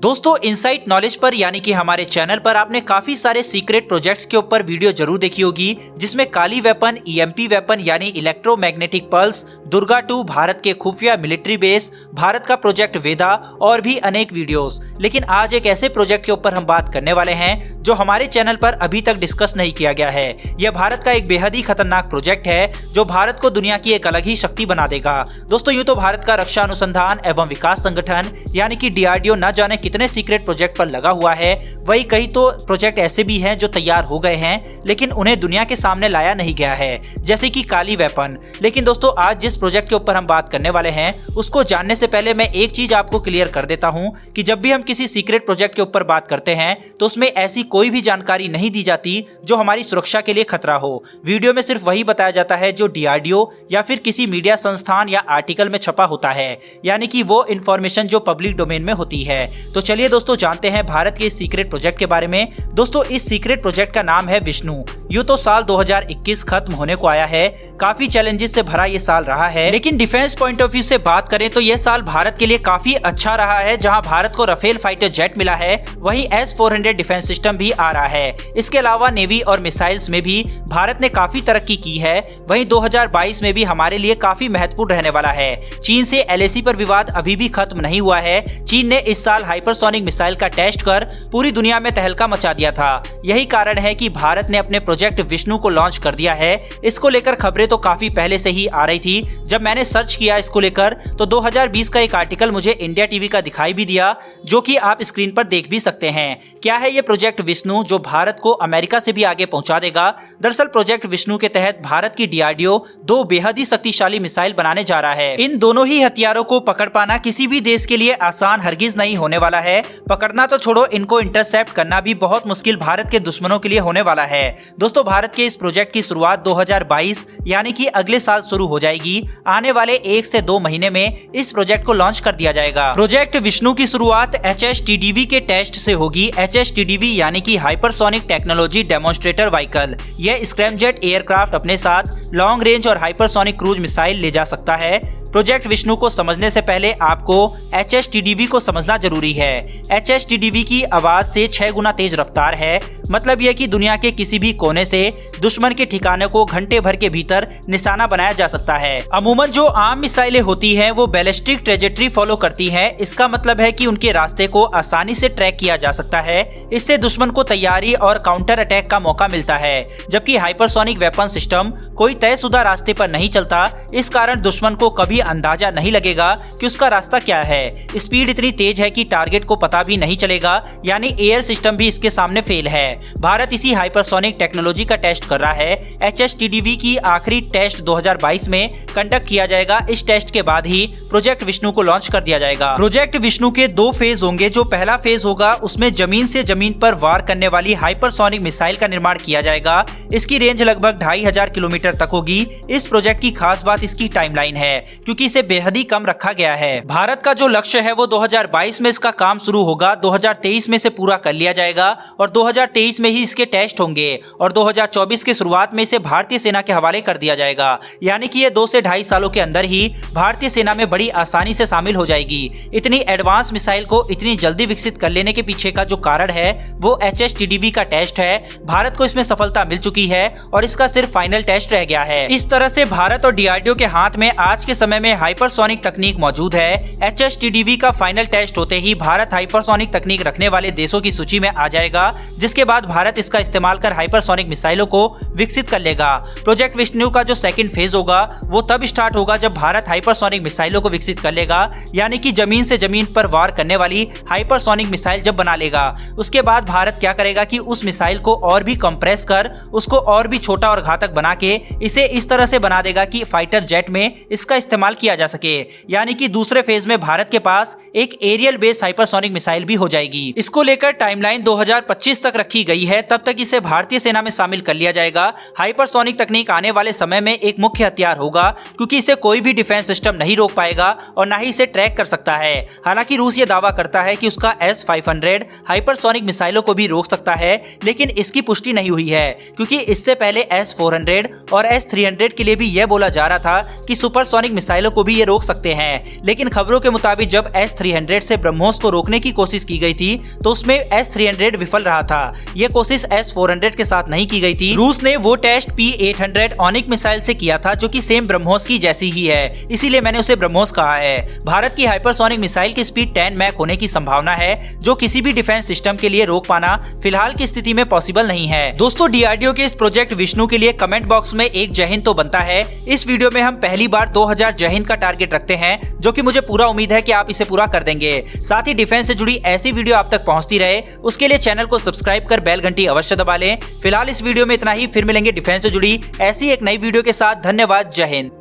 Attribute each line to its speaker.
Speaker 1: दोस्तों insight knowledge पर यानी कि हमारे चैनल पर आपने काफी सारे सीक्रेट प्रोजेक्ट्स के ऊपर वीडियो जरूर देखी होगी, जिसमें काली वेपन, ईएमपी वेपन यानी इलेक्ट्रोमैग्नेटिक पल्स, दुर्गा 2, भारत के खुफिया मिलिट्री बेस, भारत का प्रोजेक्ट वेदा और भी अनेक वीडियोस। लेकिन आज एक ऐसे प्रोजेक्ट के ऊपर हम बात करने वाले हैं जो हमारे चैनल पर अभी तक डिस्कस नहीं किया गया है। यह भारत का एक बेहद ही खतरनाक प्रोजेक्ट है जो भारत को दुनिया की एक अलग ही शक्ति बना देगा। दोस्तों यूं तो भारत का रक्षा अनुसंधान एवं विकास संगठन यानी कि डीआरडीओ न जाने कितने सीक्रेट प्रोजेक्ट पर लगा हुआ है, वही कई तो प्रोजेक्ट ऐसे भी हैं जो तैयार हो गए हैं लेकिन उन्हें दुनिया के सामने लाया नहीं गया है, जैसे कि काली वेपन। लेकिन दोस्तों आज जिस प्रोजेक्ट के ऊपर हम बात करने वाले हैं उसको जानने से पहले मैं एक चीज आपको क्लियर कर देता हूं कि जब भी हम किसी सीक्रेट प्रोजेक्ट के ऊपर बात करते हैं तो उसमें ऐसी कोई भी जानकारी नहीं दी जाती जो हमारी सुरक्षा के लिए खतरा हो। वीडियो में सिर्फ वही बताया जाता है जो डीआरडीओ या फिर किसी मीडिया संस्थान या आर्टिकल में छपा होता है, यानी कि वो इंफॉर्मेशन जो पब्लिक डोमेन में होती है। तो चलिए दोस्तों जानते हैं भारत के इस सीक्रेट प्रोजेक्ट के बारे में। दोस्तों इस सीक्रेट प्रोजेक्ट का नाम है विष्णु। यूं तो साल 2021 खत्म होने को आया है, काफी चैलेंजेस से भरा ये साल रहा है, लेकिन डिफेंस पॉइंट ऑफ व्यू से बात करें तो ये साल भारत के लिए काफी अच्छा रहा है। जहां भारत को राफेल फाइटर जेट मिला है, वहीं S-400 डिफेंस सिस्टम भी आ रहा है। इसके अलावा नेवी और मिसाइल्स में भी भारत ने काफी तरक्की की है। वहीं 2022 में भी हमारे लिए काफी महत्वपूर्ण रहने वाला है। चीन से LAC पर विवाद अभी भी खत्म नहीं हुआ है। चीन ने इस साल हाइपरसोनिक मिसाइल का टेस्ट कर पूरी दुनिया में तहलका मचा दिया था। यही कारण है कि भारत ने अपने प्रोजेक्ट विष्णु को लॉन्च कर दिया है। इसको लेकर खबरें तो काफी पहले से ही आ रही थी। जब मैंने सर्च किया इसको लेकर तो 2020 का एक आर्टिकल मुझे इंडिया टीवी का दिखाई भी दिया, जो कि आप स्क्रीन पर देख भी सकते हैं। क्या है ये प्रोजेक्ट विष्णु जो भारत को अमेरिका से भी आगे पहुंचा देगा? दरअसल प्रोजेक्ट विष्णु के तहत भारत की डीआरडीओ दो बेहद ही शक्तिशाली मिसाइल बनाने जा रहा है। इन दोनों ही हथियारों को पकड़ पाना किसी भी देश के लिए आसान हरगिज नहीं होने वाला है। पकड़ना तो छोड़ो, इनको इंटरसेप्ट करना भी बहुत मुश्किल भारत के दुश्मनों के लिए होने वाला है। दोस्तों भारत के इस प्रोजेक्ट की शुरुआत 2022 यानी कि अगले साल शुरू हो जाएगी। आने वाले 1 से 2 महीने में इस प्रोजेक्ट को लॉन्च कर दिया जाएगा। प्रोजेक्ट विष्णु की शुरुआत HSTDV के टेस्ट से होगी। HSTDV यानी कि हाइपरसोनिक टेक्नोलॉजी डेमोन्स्ट्रेटर व्हीकल। यह स्क्रैमजेट एयरक्राफ्ट अपने साथ लॉन्ग रेंज और हाइपरसोनिक क्रूज मिसाइल ले जा सकता है। प्रोजेक्ट विष्णु को समझने से पहले आपको HSTDV को समझना जरूरी है। HSTDV की आवाज से 6 गुना तेज रफ्तार है। मतलब यह कि दुनिया के किसी भी कोने से दुश्मन के ठिकाने को घंटे भर के भीतर निशाना बनाया जा सकता है। अमूमन जो आम मिसाइलें होती हैं वो बैलिस्टिक ट्रेजेक्टरी फॉलो करती हैं। इसका मतलब है कि उनके रास्ते को आसानी से ट्रैक किया जा सकता है। इससे दुश्मन को तैयारी और काउंटर अटैक का मौका मिलता है, जबकि हाइपरसोनिक वेपन सिस्टम कोई तयशुदा रास्ते पर नहीं चलता। इस कारण दुश्मन को कभी अंदाजा नहीं लगेगा कि उसका रास्ता क्या है। स्पीड इतनी तेज है कि टारगेट को पता भी नहीं चलेगा, यानी एयर सिस्टम भी इसके सामने फेल है। भारत इसी हाइपरसोनिक टेक्नोलॉजी का टेस्ट कर रहा है। HSTDV की आखिरी टेस्ट 2022 में कंडक्ट किया जाएगा। इस टेस्ट के बाद ही प्रोजेक्ट विष्णु को लॉन्च कर दिया जाएगा। प्रोजेक्ट विष्णु के 2 फेज होंगे। जो पहला फेज होगा उसमें जमीन से जमीन पर वार करने वाली हाइपरसोनिक मिसाइल का निर्माण किया जाएगा। इसकी रेंज लगभग 2500 किलोमीटर तक होगी। इस प्रोजेक्ट की खास बात इसकी टाइमलाइन है, क्योंकि इसे बेहद ही कम रखा गया है। भारत का जो लक्ष्य है वो 2022 में इसका काम शुरू होगा, 2023 में से पूरा कर लिया जाएगा और 2023 में ही इसके टेस्ट होंगे और 2024 की शुरुआत में इसे भारतीय सेना के हवाले कर दिया जाएगा। यानी कि ये 2 से 2.5 सालों के अंदर ही भारतीय सेना में बड़ी आसानी से शामिल हो जाएगी। इतनी एडवांस मिसाइल को इतनी जल्दी विकसित कर लेने के पीछे का जो कारण है वो HSTDV का टेस्ट है। भारत को इसमें सफलता मिल चुकी है और इसका सिर्फ फाइनल टेस्ट रह गया है। इस तरह से भारत और डीआरडीओ के हाथ में आज के समय में हाइपरसोनिक तकनीक मौजूद है। HSTDV का फाइनल टेस्ट होते ही भारत हाइपरसोनिक तकनीक रखने वाले देशों की सूची में आ जाएगा, जिसके बाद भारत इसका इस्तेमाल कर हाइपरसोनिक मिसाइलों को विकसित कर लेगा। प्रोजेक्ट विष्णु का जो सेकंड फेज होगा वो तब स्टार्ट होगा जब भारत हाइपरसोनिक मिसाइलों को विकसित कर लेगा, यानी कि जमीन से जमीन पर वार करने वाली हाइपरसोनिक मिसाइल जब बना लेगा। उसके बाद भारत क्या करेगा कि उस मिसाइल को और भी कंप्रेस कर उसको और भी छोटा और घातक बना के इसे इस तरह से बना देगा कि फाइटर जेट में इसका इस्तेमाल किया जा सके। यानी कि दूसरे फेज में भारत के पास एक एरियल बेस्ड हाइपरसोनिक मिसाइल भी हो जाएगी। इसको लेकर टाइमलाइन 2025 तक रखी गई है। तब तक इसे भारतीय सेना में शामिल कर लिया जाएगा। हाइपरसोनिक तकनीक आने वाले समय में एक मुख्य हथियार होगा, क्योंकि इसे कोई भी डिफेंस सिस्टम नहीं रोक पाएगा और ना ही इसे ट्रैक कर सकता है। हालांकि रूस ये दावा करता है कि उसका S-500 हाइपरसोनिक मिसाइलों को भी रोक सकता है, लेकिन इसकी पुष्टि नहीं हुई है, क्योंकि इससे पहले S-400 और S-300 के लिए भी यह बोला जा रहा था कि सुपरसोनिक मिसाइल मिसाइलों को भी ये रोक सकते हैं। लेकिन खबरों के मुताबिक जब S-300 से ब्रह्मोस को रोकने की कोशिश की गई थी तो उसमें S-300 विफल रहा था। यह कोशिश S-400 के साथ नहीं की गई थी। रूस ने वो टेस्ट P-800 ऑनिक मिसाइल से किया था जो कि सेम ब्रह्मोस की जैसी ही है, इसीलिए मैंने उसे ब्रह्मोस कहा है। भारत की हाइपरसोनिक मिसाइल की स्पीड 10 मैक होने की संभावना है, जो किसी भी डिफेंस सिस्टम के लिए रोक पाना फिलहाल की स्थिति में पॉसिबल नहीं है। दोस्तों, DRDO के इस प्रोजेक्ट विष्णु के लिए कमेंट बॉक्स में एक जय हिंद तो बनता है। इस वीडियो में हम पहली बार 2000 जय हिंद का टारगेट रखते हैं, जो कि मुझे पूरा उम्मीद है कि आप इसे पूरा कर देंगे। साथ ही डिफेंस से जुड़ी ऐसी वीडियो आप तक पहुंचती रहे, उसके लिए चैनल को सब्सक्राइब कर बेल घंटी अवश्य दबा लें। फिलहाल इस वीडियो में इतना ही, फिर मिलेंगे डिफेंस से जुड़ी ऐसी एक नई वीडियो के साथ। धन्यवाद, जय हिंद।